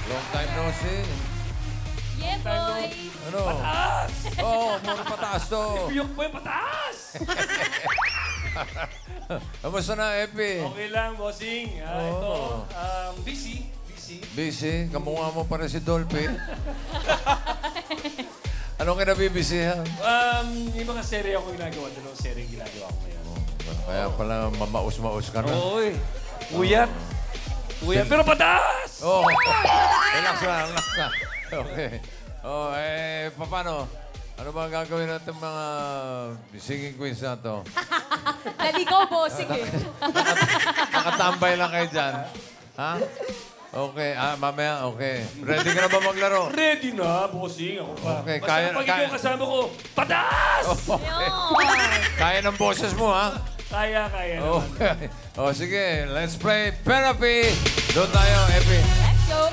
Long time no see. Yeah, boy. Ano? Pataas! Oo, muna pataas to. Piyok po yung pataas! Kamusta na, Epi? Okay lang, bossing. Ito, busy. Busy? Kamukha mo pa rin si Dolphy. Anong kinabibisihan? Yung mga serye ako ginagawa. Dalawang serye ginagawa ko ngayon. Kaya pala mamaus-maus ka na. Oo eh. Uyat. Pero pataas! Oo. Relax na. Okay. Paano? Ano ba ang gagawin natin mga singing queens na to? Naligaw, bossing eh. Nakatambay lang kayo dyan. Ha? Okay. Mamaya, okay. Ready ka na ba maglaro? Ready na, bossing. Ako pa. Okay, Basta pag ikaw kasama ko, pataas! Okay. Kaya ng boses mo, ha? Kaya naman. Okay. Sige. Let's play Therapy. Doon tayo, Epi. Let's go.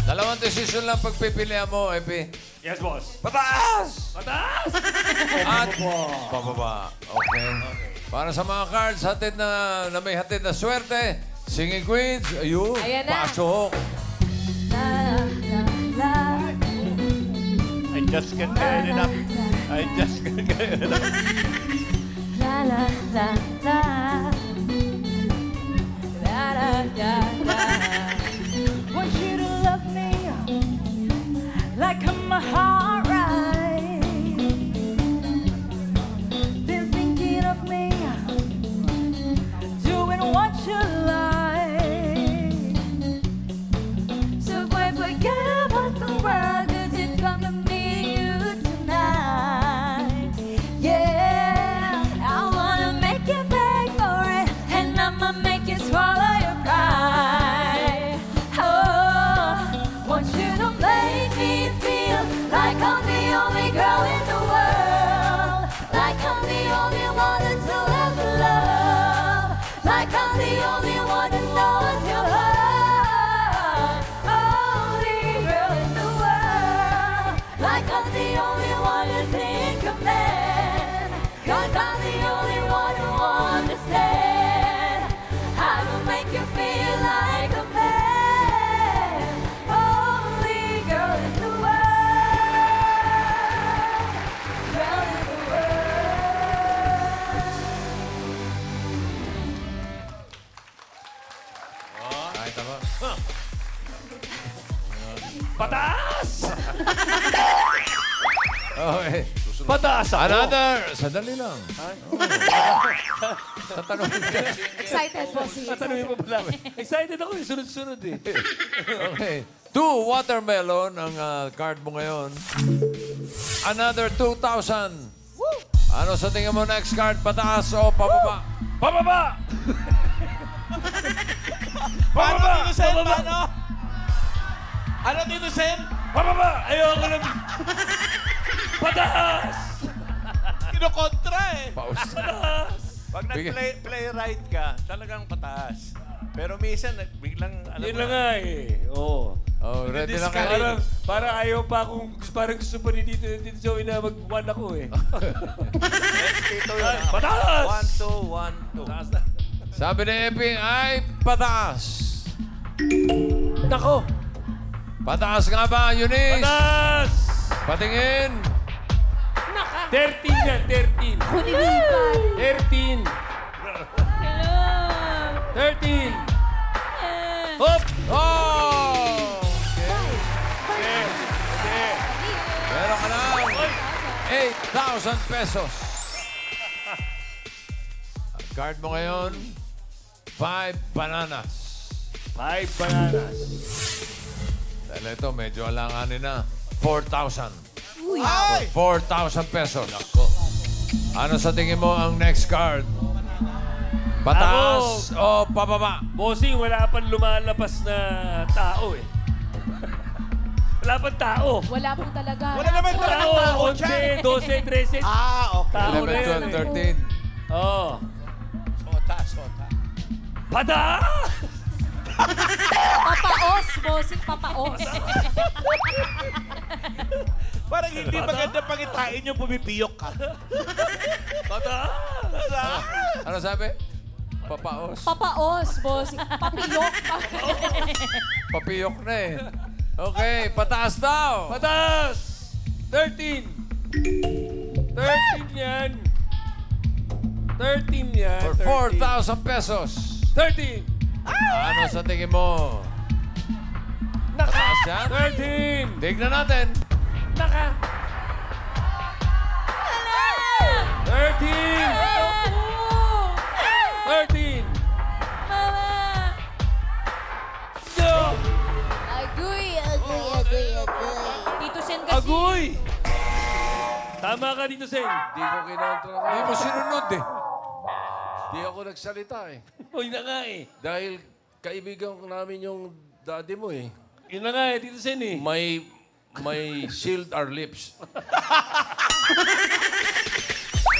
Dalawang desisyon lang pagpipilian mo, Epi. Yes, boss. Pataas! Pataas! At pababa. Okay. Para sa mga cards, hatid na may hatid na swerte. Singing Queens, ayun, Ayan na. pasok. I just can't get enough. I just can't get enough. La la la la. La la la la. Want you to love me like my heart right. Been thinking of me, doing what you like. So boy, forget about the world, 'cause it's gonna meet you tonight. Yeah, I wanna make you beg for it, and I'ma make you swallow your pride. Oh, want you to make me feel like I'm the only girl in the world, like I'm the only one that you'll ever love, like I'm the only one that knows your heart, only girl in the world, like I'm the only one that's in command, 'cause I'm the only one who understands how to make you feel like a man, only girl in the world, girl in the world. Ay, tama. Pataas! Okay. Pataas ako! Another. Sandali lang. Tatanungin ka. Excited, bossing. Tatanungin mo pala. Excited ako. Sunod-sunod eh. Okay. 2 watermelon ang card mo ngayon. Another 2,000. Ano sa tingin mo next card? Pataas o pababa? Pababa! Paano Pababa! dito, Sen? Pababa! Paano? Ano dito, Sen? Pababa! Ayoko na. Pataas! Kinokontra eh. Paus. Pataas! Pag nag-play right ka, talagang pataas. Pero minsan, biglang, alam Yun mo lang nga eh. Oo. Oh, ready na kayo. Parang ayaw pa akong, parang gusto pa ni Tito Joey na mag-one ako eh. Dito yun. Pataas! 1, 2, 1, 2. Taas na. Sabi ni Epi ay pataas. Nako! Pataas nga ba, Eunice? Pataas! Patingin. 13 yan, 13. Kunilipan. 13. 13. Hop! Oh! Okay. Meron ka na 8,000 pesos. Ang card mo ngayon, 5 bananas. 5 bananas. Dahil ito, medyo alanganin na. 4,000. Uy. Ay! 4,000 pesos. Ano sa tingin mo ang next card? Pataas o pababa? Bossing, wala pang lumalabas na tao eh. Wala pang tao. Wala po talaga. Wala naman Tao, tao. 11, 12, 13. Okay. Tao na 11, yan 12, eh. 13. Oo. Sota. Pataas! Papaos, bossing, papaos. Parang hindi maganda pangitain yung pumipiyok ka. Pataas! Ano sabi? Papaos. Papaos, boss. Papilok. Papiyok na eh. Okay, pataas daw. Pataas! 13! 13 yan! 13 yan. For 13. 4,000 pesos. 13! Ano sa tingin mo? Pataas yan? 13! Tignan natin. Naka! 13! 13! Mama! No! Agoy, agoy, agoy, agoy. Tito Sen kasi. Agoy! Tama ka dito, Sen. Di ko kinontra. Hindi mo sinunod eh. Di ako nagsalita eh. Uy na nga eh. Dahil kaibigan ko namin yung daddy mo eh. Yun na nga eh, dito, Sen eh. May shield our lips.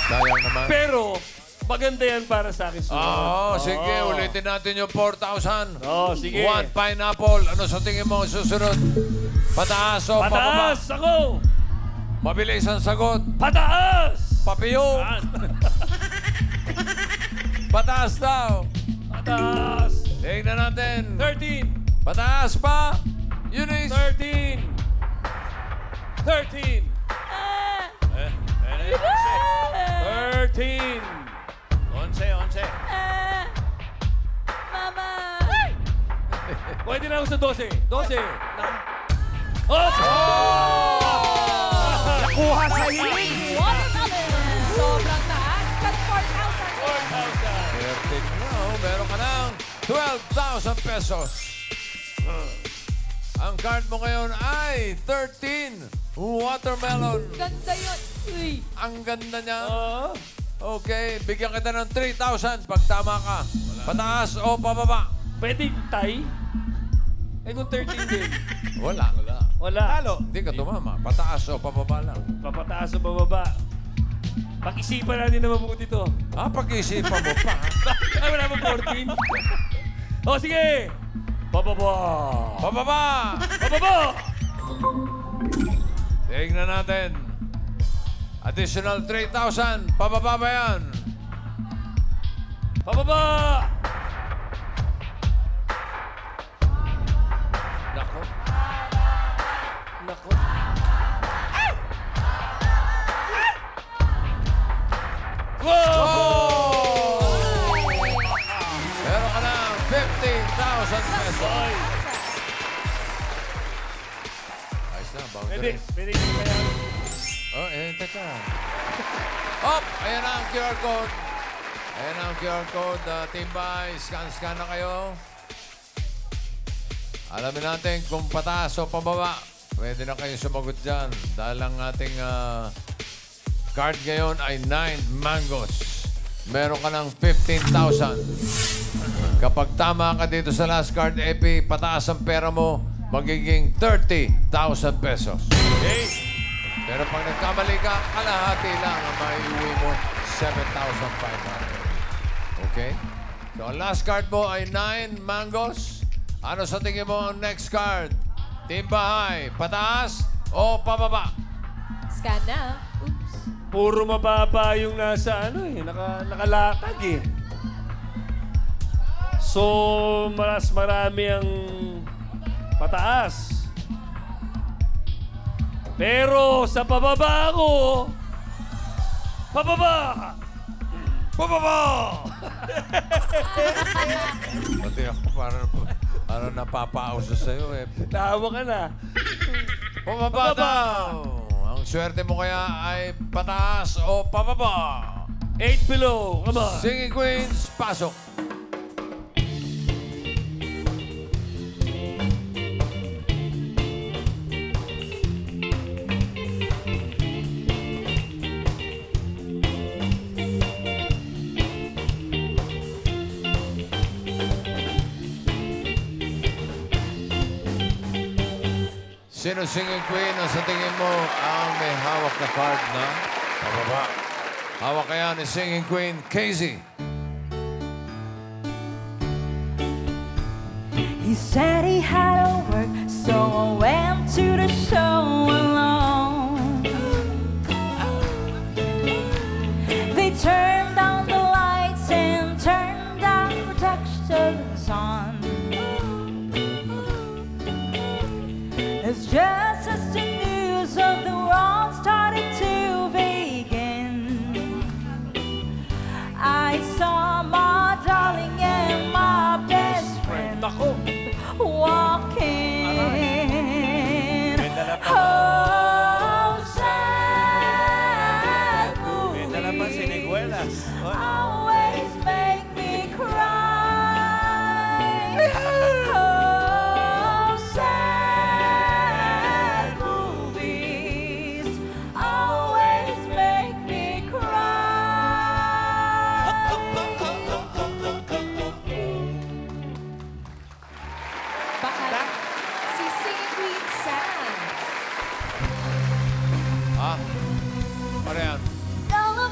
Sayang naman. Pero, maganda yan para sa akin. Oo, sige. Ulitin natin yung 4,000. Oo, sige. One pineapple. Ano sa tingin mo ang susunod? Pataas o pababa? Pataas ako! Mabilis ang sagot. Pataas! Papiyok. Pataas daw. Pataas! Tingnan natin. 13! Pataas pa. Eunice. 13! 13! 13! 11. Mama! Pwede na ako sa 12. 12! Oh! Nakuha sa hiling. Watermelon! Sobrang taas. But 4,000. 13 na. Meron ka ng 12,000 pesos. Ang card mo ngayon ay 13. Watermelon. Ganda yun. Uy. Ang ganda niya. Oh. Okay, bigyan kita ng 3,000 pag tama ka. Pataas o pababa? Pwede tay? Eh kung 13 din. Wala. Wala. Talo. Hindi ka tumama. Pataas o pababa lang. Papataas o bababa. Pag-isipan natin na mabuti to. Pag-isipan mo pa. Ay, wala pa 14. O, sige! Bababa! Pababa! Bababa! Tingnan natin. Additional 3,000. Pababa ba yan? Bababa! Nako. Nako. Oh! Meron ka ng 15,000 pesos. Ayos na, Pwede, boundary. pwede ko kaya. Teka. Ayan na ang QR code. Ayan na ang QR code. Timbay, scan na kayo. Alamin natin kung pataas o pababa. Pwede na kayo sumagot dyan. Dahil ang ating card ngayon ay 9 mangoes. Meron ka ng 15,000. Kapag tama ka dito sa last card, Epi, pataas ang pera mo, magiging 30,000 pesos. Okay. Pero pag nagkamali ka, kalahati lang ang maiuwi mo, 7,500. Okay? So, ang last card mo ay 9 mangoes. Ano sa tingin mo ang next card? Team Bahay, pataas o pababa? Scan na. Oops. Puro mababa yung nasa nakalatag eh. So, mas marami ang pataas. Pero sa pababa ako, pababa! Pababa! Pati ako parang napapauso sa'yo eh. Tawa ka na. Pababa daw! Ang swerte mo kaya ay pataas o pababa? 8 below. Come on. Singing Queens, pasok! Sino singing queen ang sa tingin mo ang may hawak na card na pababa? Hawak kaya ni singing queen Casey. He said he had to work, so I went to the show alone. Ano yan? Dollar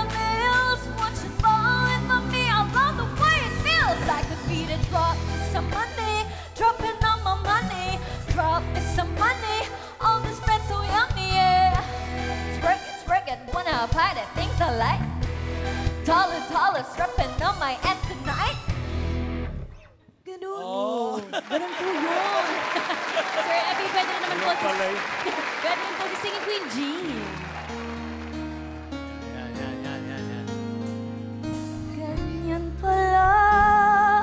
bills, won't you fall in for me? I love the way it feels. I could beat a drop some money, dropping all my money, drop me some money. All this bread so yummy, yeah. It's working, wanna party, things I like. Dollar, strapping on my ass tonight. Ganun. Ganun po yun. Sir Abby, pwede na naman po. Ano pala yun? Pwede naman po si Singing Queen Jean. Yan. Ganyan pala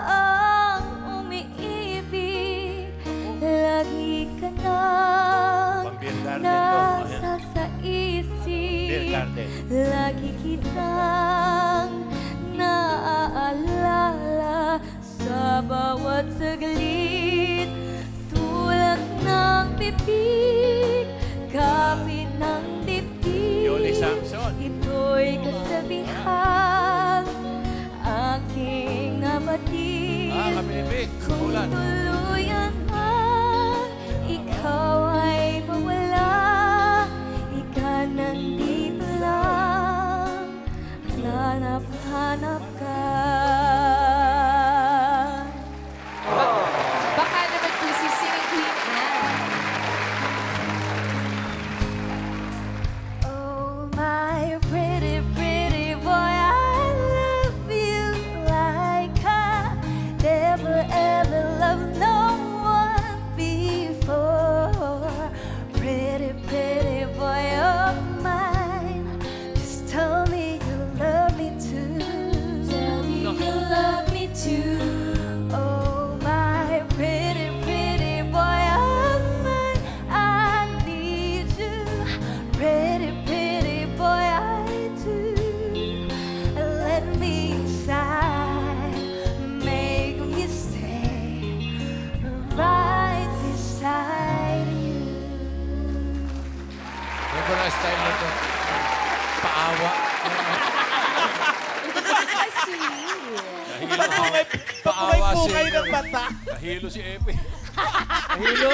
ang umiibig. Lagi ka nang Pang-beer garden to. Ayan. nasa sa isip. Beer garden. Lagi kitang naaalala sa bawat saglit. Tulad ng pipig, kapit ng dibdib. Yoli Samson. Ito'y kasabihan, aking nabatid. Kapilipik. Kung Ulan. tuluyan man, ikaw ay mawala. Ika nandito lang, hanap ka. Baka naman po si Singing Queen Anne. Oh, my pretty, pretty boy, I love you like I never ever loved no one before. Pretty, pretty boy of mine, just tell me you love me too. Tell me you love me too. Oh, my pretty, pretty boy of mine, I need you. Pretty, pretty boy, I do. Let me inside, make me stay right beside you. Ano ba na style nito? Paawa. Paawa si... Nahilo si Epe. Hilo?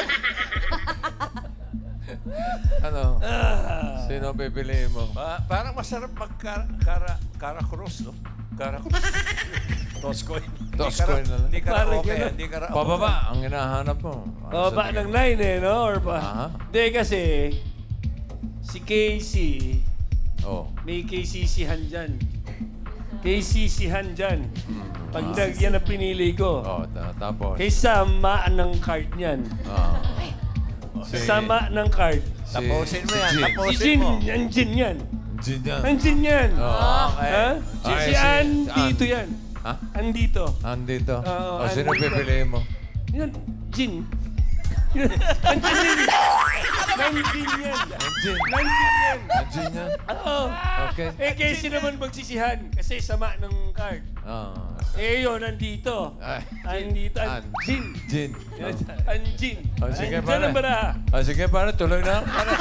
Ano? Sino ang pipiliin mo? Parang masarap mag-Cara Cruz, no? Cara Cruz. Toscoin. Toscoin na lang. Hindi Parang karaoke. ganun. Hindi karaoke. Pababa, ang hinahanap mo. Ano Oh, sa ba tingin ng mo? 9 no? Or ba? Aha. Hindi kasi, si Casey, Oh. may KCC-han dyan. KCC-han dyan. Pag yan ang pinili ko. Oh, tapos. Kay sama ng card niyan. Ah. Si- Sama ng card. si- Tapusin mo yan. si Jin. Si Tapusin Jin, mo. ang Jin yan. Jin yan. Ang Jin yan. Oh. Okay. Ha? Ay, Si si Ann, Ann. dito yan. Ha? Andito. Andito. Oo, O, sino andito. pipiliin mo? Yun, Jin. Ang Jin yan. Nandin yan. Jin. Nandin yan. Jin yan? Oo. Okay. Eh, Casey naman magsisihan kasi sama ng card. Ah. Eh, yun, nandito. Ay. Andito, ang An- Jin. Jin. Ang Jin. Oh, sige, Andyan pare. ang baraha. Sige, pare. Tuloy na. Pare.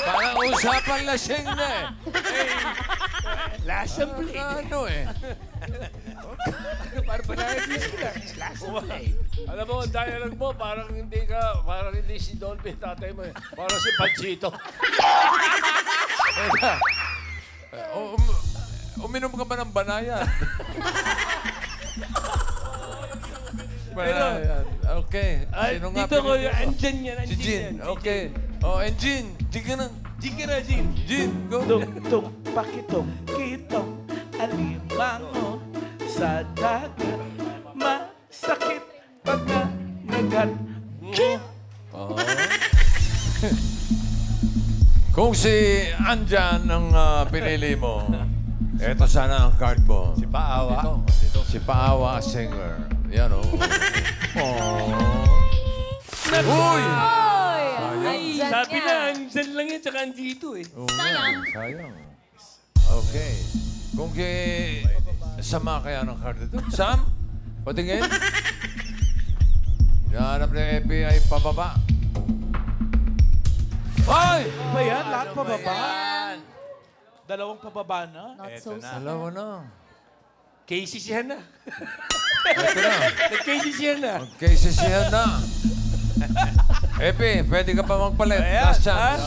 Parang usapan lasing na eh. Last and play. Ano eh? Parang panayagin sila. Last and play. Alam mo, ang dialogue mo, parang hindi si Don P, tatay mo eh. Parang si Panchito. Teka. Uminom ka ba ng banayan? Banayan. Okay. Ay, Sino nga dito ko, pinili mo? andyan yan, Si andyan Jin. yan. Okay. Oh, and Jin. Jin ka na. Jin ka na, Jin. Jin, go. Tung-tung, pakitong, kitong, alimango sa dagat. Masakit pagka nagat. Oh. Kung si Andyan ang pinili mo, eto sana ang card mo. Si Paawa. Si Paawa Singer. Yan o. Oh. Uy! Oy! Sayang. Sabi na, andyan lang yan, tsaka andito eh. Oo nga, sayang. Okay. Kung sama kaya ng card ito. Sam, patingin. Hinahanap ng FBI pababa. Ay! Ba yan? Lahat pababa? Dalawang pababa na? Not so Eto na. sad. Dalawa na. KCC-han na. Ito na. Nag-KCC-han na. Magkaisisihan na. Epi, pwede ka pa magpalit. Ayan, Last chance.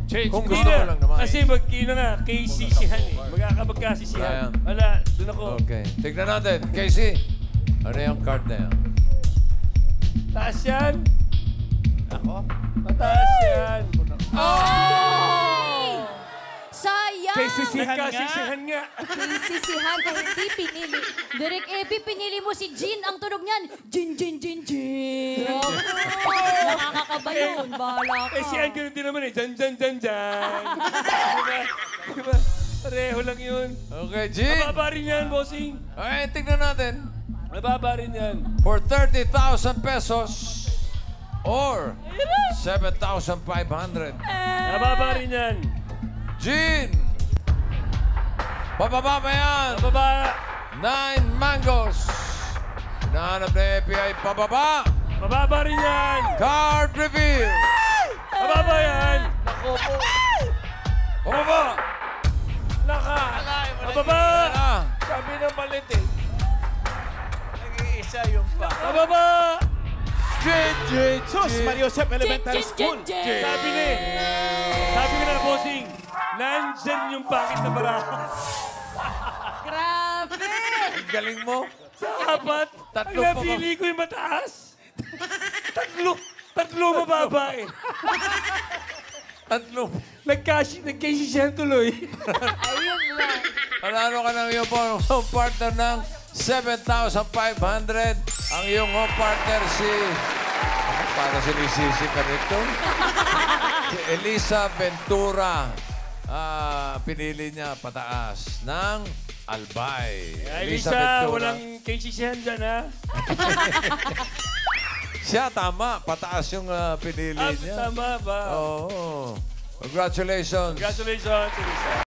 Change. Kung Hindi gusto mo na. lang naman. Kasi magkino nga, KCC-han eh. Magkakabagkasisihan. Ayan. Wala, doon ako. Okay. Tignan natin. Casey, ano yung card na yan? Taas yan. Ako? Mataas yan. Ay! Sayang! Nagkasisihan nga. Sisihan ka hindi pinili. Direk Epi, pinili mo si Jean. Ang tunog niyan, Jean, Jean, Jean, Jean. Nakakakaba yun. Bahala ka. Eh, si Ann ganun din naman eh. Jan, jan, jan, jan. Diba? Pareho lang yun. Okay, Jean. Mababa rin yan, bossing. Okay, tignan natin. Mababa rin yan. For 30,000 pesos or 7,500. Mababa rin yan. Jean! Pababa ba yan? Mababa. 9 mangoes. Hinahanap na Epi ay pababa. Mababa rin yan. Card reveal. Mababa yan. Pababa. Mababa. Ah, Sabi ng malit eh. Nag-iisa yung pa. Mababa. Jean, Jean, Sus, Jean. Mario Josep Elementary Jean, School. Jean, Jean. Sabi ni. Sabi ko na, bossing. Nandyan yung pangit na baraha. Grabe! Ang galing mo. Dapat, Tatlo ang pa ba? napili ko yung mataas. Tatlo mababa eh. Tatlo. Nagkasisihan tuloy. Ayun lang. Panalo ka ng iyong home partner ng 7,500. Ang iyong home partner si... Ano, para si Sisi ka nito? Si Elisa Ventura. Pinili niya pataas ng Albay. Elisa, walang kasisihan dyan ha. Siya, tama. Pataas yung pinili niya. Tama ba? Oo. Congratulations. Congratulations, Elisa.